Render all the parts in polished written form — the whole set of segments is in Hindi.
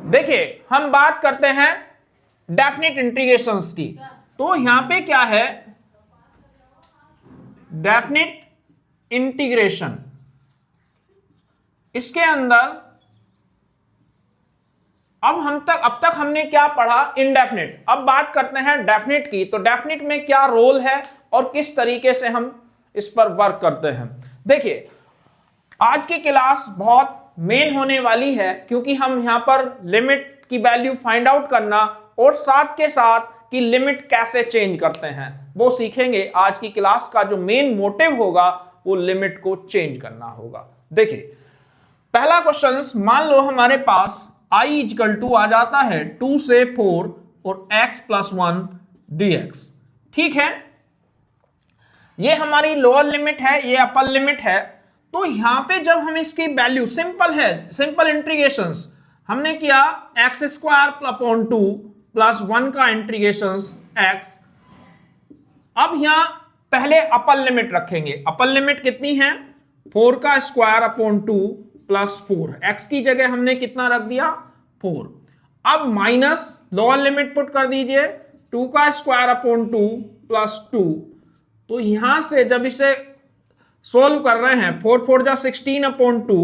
देखिए हम बात करते हैं डेफिनेट इंटीग्रेशंस की, तो यहां पे क्या है, डेफिनेट इंटीग्रेशन, इसके अंदर अब तक हमने क्या पढ़ा, इनडेफिनेट। अब बात करते हैं डेफिनेट की, तो डेफिनेट में क्या रोल है और किस तरीके से हम इस पर वर्क करते हैं। देखिए आज की क्लास बहुत मेन होने वाली है, क्योंकि हम यहां पर लिमिट की वैल्यू फाइंड आउट करना और साथ के साथ कि लिमिट कैसे चेंज करते हैं वो सीखेंगे। आज की क्लास का जो मेन मोटिव होगा वो लिमिट को चेंज करना होगा। देखिए पहला क्वेश्चन, मान लो हमारे पास i इक्वल टू आ जाता है 2 से 4 और x प्लस 1 dx। ठीक है, ये हमारी लोअर लिमिट है, ये अपर लिमिट है। तो यहां पे जब हम इसकी वैल्यू, सिंपल है, सिंपल इंटीग्रेशंस हमने किया, एक्स स्क्वायर अपॉन 2 प्लस 1 का इंटीग्रेशंस x। अब यहां पहले अपर लिमिट रखेंगे। अपर लिमिट कितनी है, 4 का स्क्वायर अपॉन 2 प्लस 4, x की जगह हमने कितना रख दिया, 4। अब माइनस लोअर लिमिट पुट कर दीजिए, 2 का स्क्वायर अपॉन 2 प्लस 2। तो यहां से जब इसे सोल्व कर रहे हैं, 4 4 जा 16 अपॉन 2,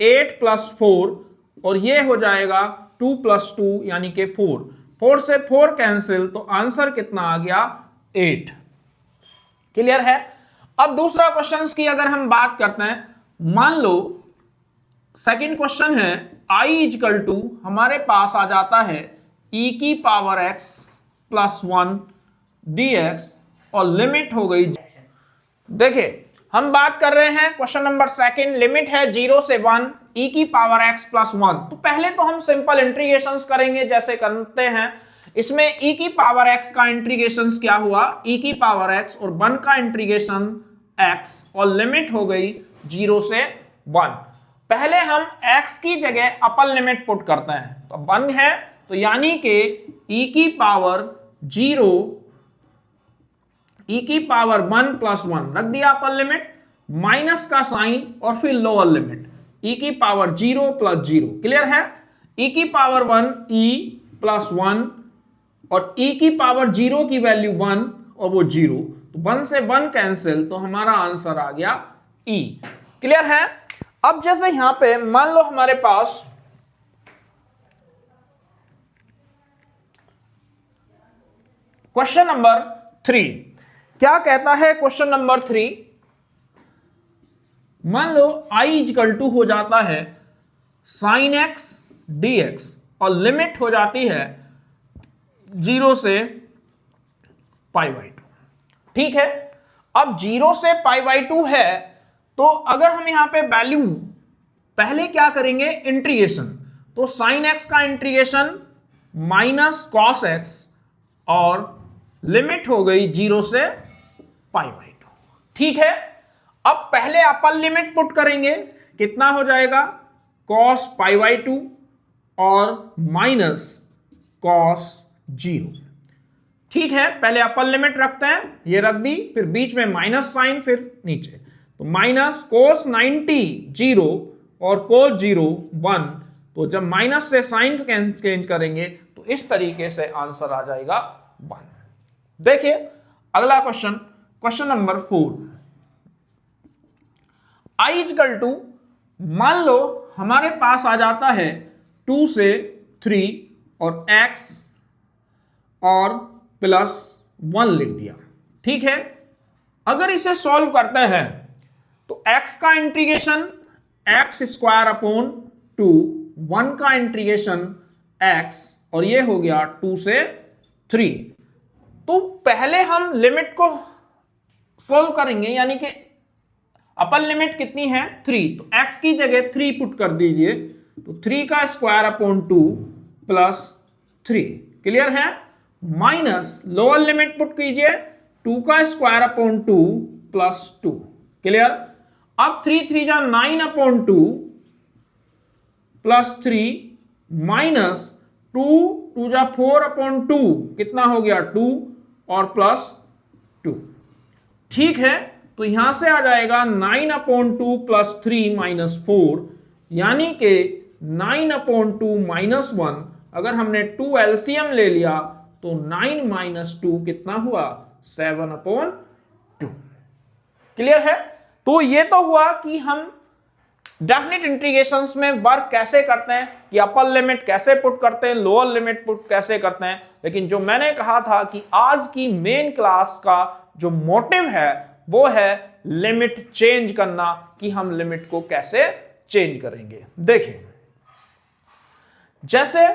8 प्लस 4, और ये हो जाएगा 2 प्लस 2 यानी कि 4। 4 से 4 कैंसिल, तो आंसर कितना आ गया, 8। क्लियर है। अब दूसरा क्वेश्चन की अगर हम बात करते हैं, मान लो सेकंड क्वेश्चन है i इक्वल टू हमारे पास आ जाता है e की पावर x प्लस 1 dx और लिमिट हो गई। देखिए हम बात कर रहे हैं क्वेश्चन नंबर सेकंड, लिमिट है 0 से 1 e की पावर x प्लस 1। तो पहले तो हम सिंपल इंटीग्रेशंस करेंगे जैसे करते हैं। इसमें e की पावर x का इंटीग्रेशंस क्या हुआ, e की पावर x और 1 का इंटीग्रेशन x और लिमिट हो गई 0 से 1। पहले हम x की जगह अपर लिमिट पुट करते हैं, तो 1 है, तो यानी कि e की पावर 0, e की पावर 1 प्लस 1 रख दिया अपर लिमिट, माइनस का साइन और फिर लोअर लिमिट e की पावर 0 प्लस 0। क्लियर है, e की पावर 1 e प्लस 1 और e की पावर 0 की वैल्यू 1 और वो 0, तो 1 से 1 कैंसिल, तो हमारा आंसर आ गया e। क्लियर है। अब जैसे यहां पे मान लो हमारे पास क्वेश्चन नंबर 3, क्या कहता है क्वेश्चन नंबर 3, मान लो i इक्वल टू हो जाता है sin x dx और लिमिट हो जाती है 0 से π/2। ठीक है, अब 0 से π/2 है, तो अगर हम यहां पे वैल्यू पहले क्या करेंगे, इंटीग्रेशन, तो sin x का इंटीग्रेशन माइनस कॉस x और लिमिट हो गई 0 से π/2। ठीक है, अब पहले अपर लिमिट पुट करेंगे, कितना हो जाएगा, cos π/2 और माइनस cos 0। ठीक है, पहले अपर लिमिट रखते हैं, ये रख दी, फिर बीच में माइनस साइन, फिर नीचे, तो माइनस कोस 90 0 और कोस 0 1। तो जब माइनस से साइन चेंज करेंगे तो इस तरीके से आंसर आ जाएगा 1। देखिए अगला question, question number 4, i equal to मान लो हमारे पास आ जाता है 2 से 3 और x और प्लस 1 लिख दिया। ठीक है, अगर इसे सॉल्व करते हैं तो x का इंटीग्रेशन x स्क्वायर अपॉन 2, 1 का इंटीग्रेशन x और ये हो गया 2 से 3। तो पहले हम लिमिट को सोल्व करेंगे, यानी कि अपर लिमिट कितनी है 3, तो x की जगह 3 पुट कर दीजिए, तो 3 का स्क्वायर अपॉन 2 प्लस 3। क्लियर है, माइनस लोअर लिमिट पुट कीजिए, 2 का स्क्वायर अपॉन 2 प्लस 2। क्लियर, अब 3 3 जा 9 अपॉन 2 प्लस 3 माइनस 2 2 जा 4 अपॉन 2, कितना हो गया 2 और प्लस 2। ठीक है, तो यहां से आ जाएगा 9 अपॉन 2 प्लस 3 माइनस 4, यानी कि 9/2 -1, अगर हमने 2 एलसीएम ले लिया तो 9 - 2 कितना हुआ, 7/2। क्लियर है। तो ये तो हुआ कि हम डेफिनेट इंटीग्रेशंस में वर्क कैसे करते हैं, कि अपर लिमिट कैसे पुट करते हैं, लोअर लिमिट पुट कैसे करते हैं। लेकिन जो मैंने कहा था कि आज की मेन क्लास का जो मोटिव है वो है लिमिट चेंज करना, कि हम लिमिट को कैसे चेंज करेंगे। देखिए, जैसे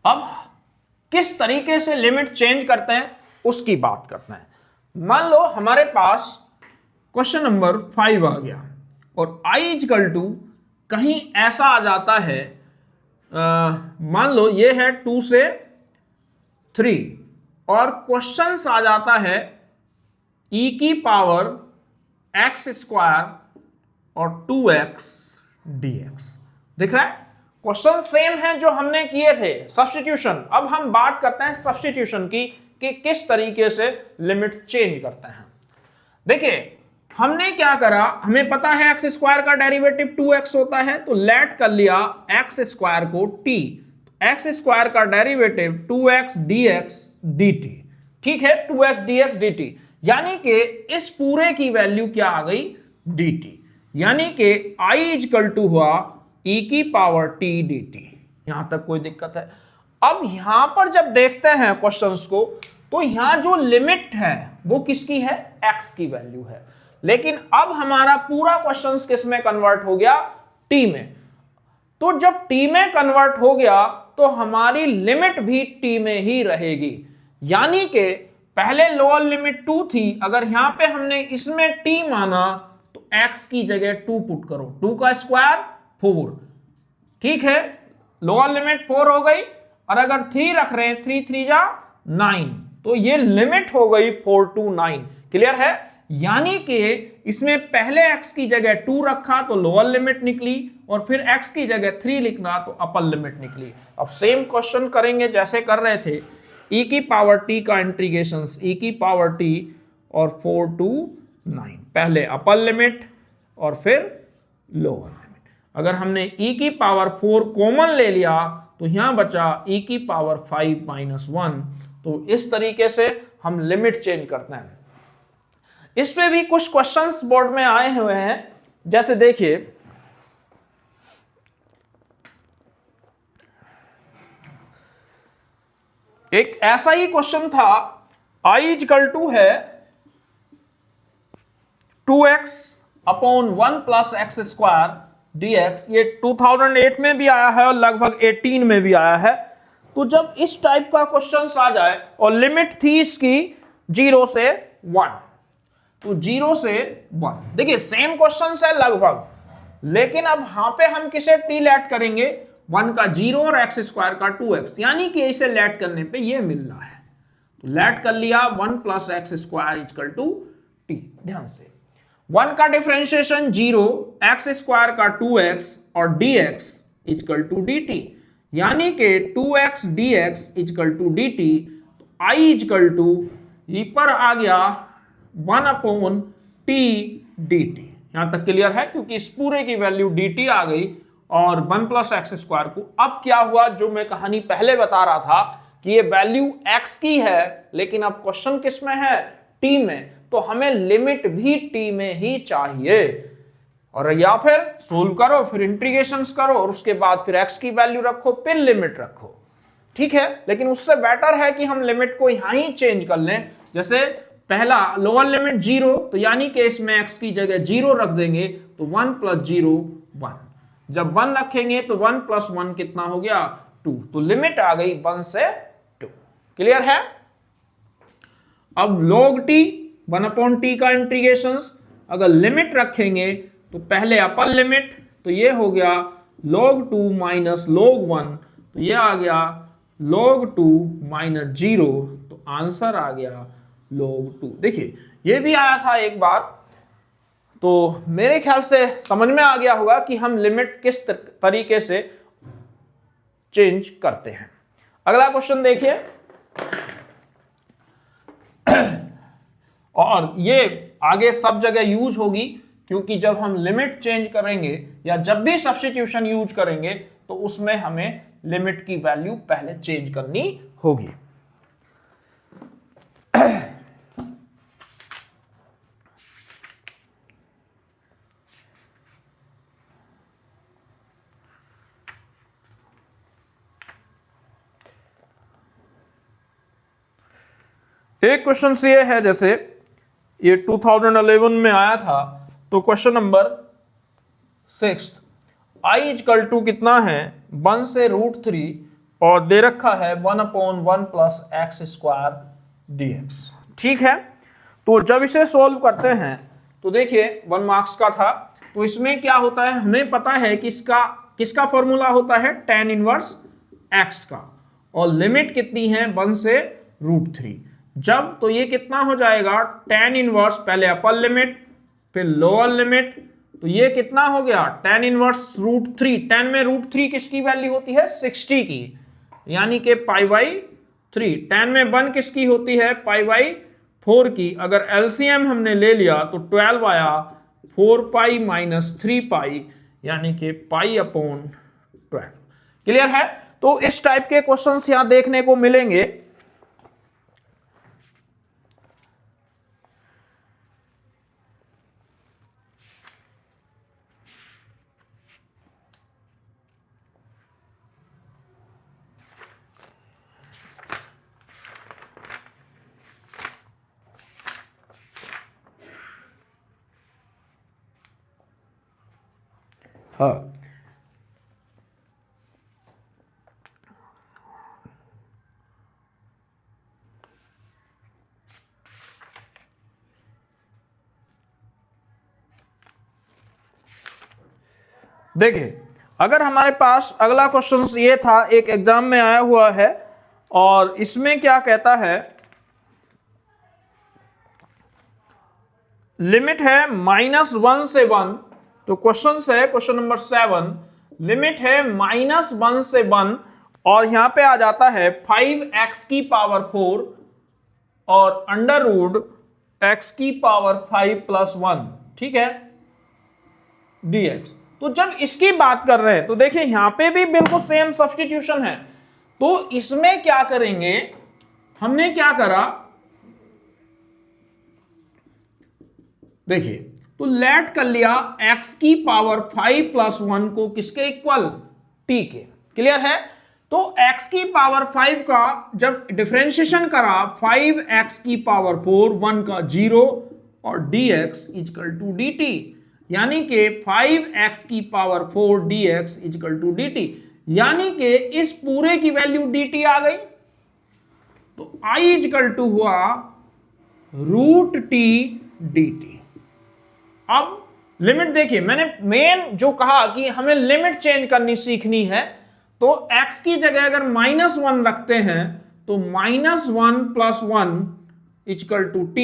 अब किस तरीके से लिमिट चेंज करते हैं उसकी बात करते हैं। मान लो हमारे पास क्वेश्चन नंबर 5 आ गया और i इक्वल टू कहीं ऐसा आ जाता है, मान लो ये है 2 से 3 और क्वेश्चन आ जाता है e की पावर x² और 2x dx। दिख रहा है, क्वेश्चन सेम है जो हमने किए थे, सब्स्टिट्यूशन। अब हम बात करते हैं सब्स्टिट्यूशन की, कि किस तरीके से लिमिट चेंज करते हैं। देखिए, हमने क्या करा, हमें पता है x² का डेरिवेटिव 2x होता है, तो लेट कर लिया x² को t, x² का डेरिवेटिव 2x dx dt। ठीक है, 2x dx dt, यानी कि इस पूरे की वैल्यू क्या आ गई, dt, यानी कि i इक्वल टू हुआ e की पावर t dt। यहां तक कोई दिक्कत है। अब यहां पर जब देखते हैं क्वेश्चंस को, तो यहां जो लिमिट है वो किसकी है, x की वैल्यू है। लेकिन अब हमारा पूरा क्वेश्चंस किस में कन्वर्ट हो गया, t में। तो जब t में कन्वर्ट हो गया तो हमारी लिमिट भी t में ही रहेगी, यानी कि पहले लोअर लिमिट 2 थी, अगर यहां पे हमने इसमें t माना तो x की जगह 2 पुट करो, 2 का स्क्वायर 4। ठीक है, लोअर लिमिट 4 हो गई, और अगर 3 रख रहे हैं, 3 3 जा 9, तो ये लिमिट हो गई 4 to 9। क्लियर है, यानी कि इसमें पहले x की जगह 2 रखा तो लोअर लिमिट निकली, और फिर x की जगह 3 लिखना तो अपर लिमिट निकली। अब सेम क्वेश्चन करेंगे जैसे कर रहे थे, e की पावर t का इंटीग्रेशन e की पावर t और 4 to 9, पहले अपर लिमिट और फिर लोअर लिमिट। अगर हमने e की पावर 4 कॉमन ले लिया तो यहां बचा e की पावर 5 - 1। तो इस तरीके से हम लिमिट चेंज करते हैं। इस पे भी कुछ क्वेश्चंस बोर्ड में आए हुए हैं, जैसे देखिए, एक ऐसा ही क्वेश्चन था, i इक्वल टू है 2x/1 + x² dx। ये 2008 में भी आया है और लगभग 18 में भी आया है। तो जब इस टाइप का क्वेश्चन आ जाए और लिमिट थी इसकी 0 से 1, तो 0 से 1, देखिए सेम क्वेश्चन है लगभग, लेकिन अब यहां पे हम किसे t लेट करेंगे, 1 का 0 और x² का 2x, यानी कि इसे लेट करने पे ये मिल रहा है, तो लेट कर लिया 1 + x² = t। ध्यान से 1 का डिफरेंशिएशन 0, x² का 2x और dx = dt, यानी कि 2x dx = dt। तो i इक्वल टू ये पर आ गया 1/t dt। यहां तक क्लियर है, क्योंकि इस पूरे की वैल्यू dt आ गई और 1 + x² को। अब क्या हुआ, जो मैं कहानी पहले बता रहा था कि ये वैल्यू x की है, लेकिन अब क्वेश्चन किस में है, t में, तो हमें लिमिट भी t में ही चाहिए। और या फिर सोल्व करो, फिर इंटीग्रेशंस करो, और उसके बाद फिर x की वैल्यू रखो, फिर लिमिट रखो। ठीक है, लेकिन उससे बेटर है कि हम लिमिट को यहां ही चेंज कर लें। जैसे पहला लोअर लिमिट 0, तो यानी कि इसमें x की जगह 0 रख देंगे, तो 1 + 0 1। जब 1 रखेंगे तो 1 + 1 कितना हो गया, 2। तो लिमिट आ गई 1 से 2। क्लियर है। अब log t 1/t का इंटीग्रेशन, अगर लिमिट रखेंगे तो पहले अपर लिमिट, तो ये हो गया log 2 - log 1, तो ये आ गया log 2 - 0, तो आंसर आ गया log 2। देखिए ये भी आया था एक बार, तो मेरे ख्याल से समझ में आ गया होगा कि हम लिमिट किस तरीके से चेंज करते हैं। अगला क्वेश्चन देखिए, और ये आगे सब जगह यूज होगी, क्योंकि जब हम लिमिट चेंज करेंगे या जब भी सब्स्टिट्यूशन यूज करेंगे तो उसमें हमें लिमिट की वैल्यू पहले चेंज करनी होगी। एक क्वेश्चन ये है, जैसे ये 2011 में आया था, तो question number 6, i equal to कितना है 1 से √3 और दे रखा है 1/1 प्लस एक्स स्क्वायर dx। ठीक है, तो जब इसे सॉल्व करते हैं तो देखिए 1 मार्क्स का था, तो इसमें क्या होता है, हमें पता है कि इसका किसका फॉर्मूला होता है, tan इनवर्स x का, और लिमिट कितनी है 1 से √3। जब तो ये कितना हो जाएगा tan इनवर्स, पहले अपर लिमिट फिर लोअर लिमिट, तो ये कितना हो गया tan इनवर्स √3। tan में √3 किसकी वैल्यू होती है 60 की, यानी कि π/3। tan में 1 किसकी होती है π/4 की। अगर एलसीएम हमने ले लिया तो 12 आया, 4π - 3π यानी कि π/12। क्लियर है। तो इस टाइप के क्वेश्चंस यहां देखने को मिलेंगे। हाँ, देखिए अगर हमारे पास अगला क्वेश्चन ये था, एक एग्जाम में आया हुआ है, और इसमें क्या कहता है, लिमिट है -1 से 1। तो क्वेश्चन है क्वेश्चन नंबर 7, लिमिट है -1 से 1 और यहां पे आ जाता है 5x की पावर 4 और √x⁵ + 1, ठीक है, dx। तो जब इसकी बात कर रहे हैं तो देखिए यहां पे भी बिल्कुल सेम सब्स्टिट्यूशन है। तो इसमें क्या करेंगे, हमने क्या करा, देखिए तो लेट कर लिया x⁵ + 1 को किसके इक्वल, t के। क्लियर है। तो x⁵ का जब डिफरेंशिएशन करा 5x⁴ 1 का 0 और dx = dt, यानी कि 5x⁴ dx = dt, यानी कि इस पूरे की वैल्यू dt आ गई। तो I = हुआ √t dt। अब लिमिट देखिए, मैंने मेन जो कहा कि हमें लिमिट चेंज करनी सीखनी है, तो x की जगह अगर -1 रखते हैं तो -1 + 1 = t,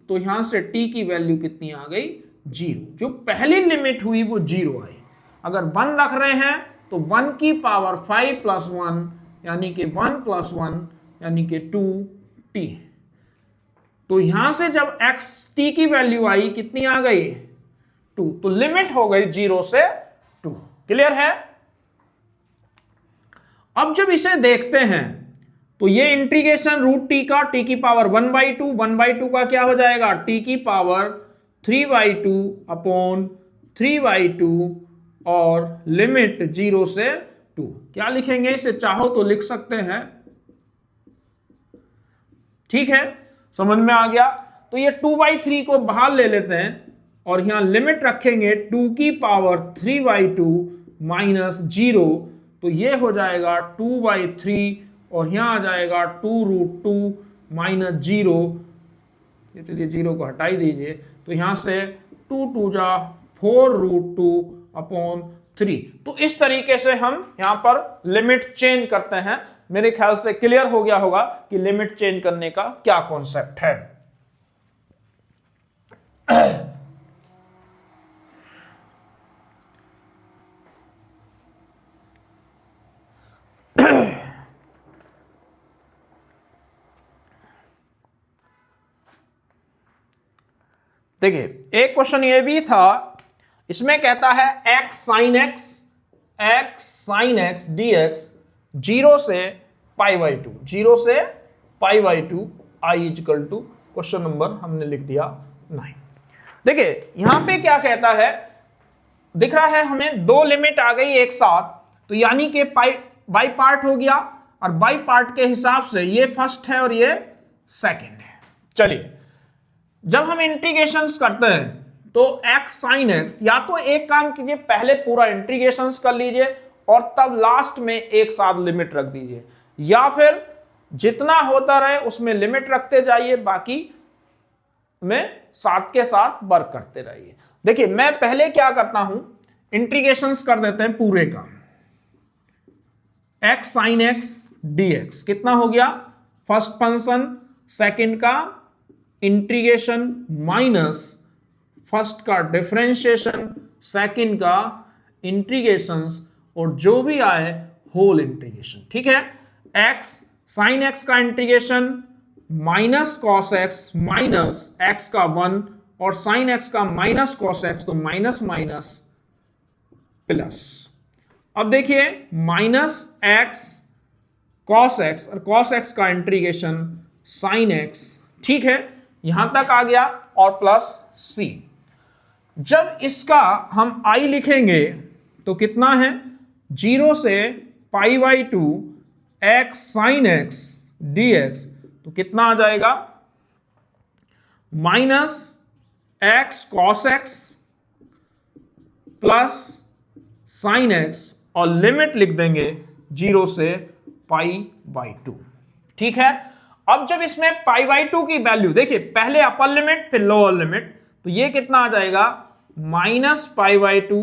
तो यहां से t की वैल्यू कितनी आ गई 0। जो पहली लिमिट हुई वो 0 आई। अगर 1 रख रहे हैं तो 1⁵ + 1 यानी कि 1 + 1 यानी कि 2t। तो यहां से जब x t की वैल्यू आई कितनी आ गई 2, तो लिमिट हो गई 0 से 2। क्लियर है। अब जब इसे देखते हैं तो ये इंटीग्रेशन √t का t⁻1/2, 1/2 का क्या हो जाएगा t⁻3/2/3/2 और लिमिट 0 से 2। क्या लिखेंगे इसे, चाहो तो लिख सकते हैं, ठीक है, समझ में आ गया। तो ये 2/3 को बाहर ले लेते हैं और यहां लिमिट रखेंगे 2⁵3/2 - 0, तो ये हो जाएगा 2/3 और यहां आ जाएगा 2√2 - 0। ये चलिए 0 को हटा ही दीजिए, तो यहां से 2 2 जा 4√2/3। तो इस तरीके से हम यहां पर लिमिट चेंज करते हैं। मेरे ख्याल से क्लियर हो गया होगा कि लिमिट चेंज करने का क्या कॉन्सेप्ट है। देखिए एक क्वेश्चन ये भी था, इसमें कहता है x sin x dx 0 से π/2, 0 से π/2 i equal to, question number हमने लिख दिया 9। देखिए यहां पे क्या कहता है, दिख रहा है हमें दो लिमिट आ गई एक साथ, तो यानी कि बाई पार्ट हो गया, और बाई पार्ट के हिसाब से ये फर्स्ट है और ये सेकंड है। चलिए जब हम इंटीग्रेशंस करते हैं तो x sin x, या तो एक काम कीजिए पहले पूरा इंटीग्रेशंस कर लीजिए और तब लास्ट में एक साथ लिमिट रख दीजिए, या फिर जितना होता रहे उसमें लिमिट रखते जाइए, बाकी में साथ के साथ वर्क करते रहिए। देखिए मैं पहले क्या करता हूं, इंटीग्रेशंस कर देते हैं पूरे का। x sin x dx कितना हो गया, फर्स्ट फंक्शन सेकंड का इंटीग्रेशन माइनस फर्स्ट का डिफरेंशिएशन, सेकंड का इंटीग्रेशंस, और जो भी आए होल इंटीग्रेशन। ठीक है, x sin x का integration minus cos x minus x का 1, और sin x का माइनस cos x, तो माइनस माइनस प्लस। अब देखिए माइनस x cos x और cos x का इंटीग्रेशन sin x, ठीक है यहां तक आ गया, और प्लस c। जब इसका हम i लिखेंगे तो कितना है, 0 से π/2 x sin x dx, तो कितना आ जाएगा, minus x cos x plus sin x, और लिमिट लिख देंगे 0 से π/2। ठीक है, अब जब इसमें π/2 की वैल्यू देखिए, पहले अपर लिमिट फिर लोअर लिमिट, तो ये कितना आ जाएगा, minus π/2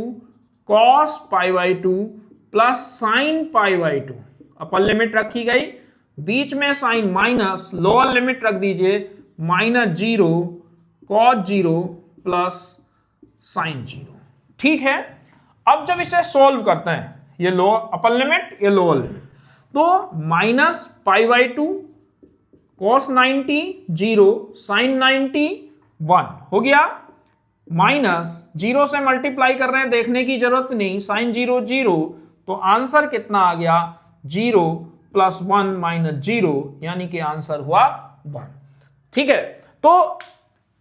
cos π/2 plus sine π/2। Upper limit रखी गई, बीच में साइन माइनस, लोअर लिमिट रख दीजिए -0 cos 0 प्लस साइन 0। ठीक है, अब जब इसे सोल्व करते हैं, ये लोअर अपर लिमिट ये लोअर लिमिट, तो माइनस π/2 cos 90 0 sin 90 1 हो गया, माइनस 0 से मल्टीप्लाई कर रहे हैं, देखने की जरूरत नहीं, साइन 0 0, तो आंसर कितना आ गया, 0 प्लस 1 माइनस 0, यानी कि आंसर हुआ 1। ठीक है, तो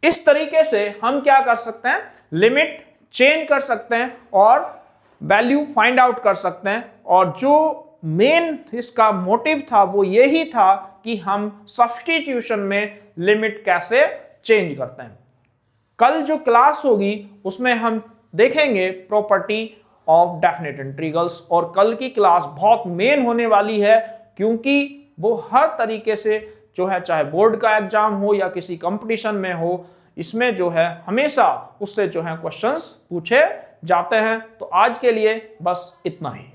इस तरीके से हम क्या कर सकते हैं, लिमिट चेंज कर सकते हैं और वैल्यू फाइंड आउट कर सकते हैं। और जो मेन इसका मोटिव था वो यही था कि हम सब्स्टिट्यूशन में लिमिट कैसे चेंज करते हैं। कल जो क्लास होगी उसमें हम देखेंगे प्रॉपर्टी ऑफ डेफिनेट इंटीग्रल्स, और कल की क्लास बहुत मेन होने वाली है, क्योंकि वो हर तरीके से जो है, चाहे बोर्ड का एग्जाम हो या किसी कंपटीशन में हो, इसमें जो है हमेशा उससे जो है क्वेश्चंस पूछे जाते हैं। तो आज के लिए बस इतना ही।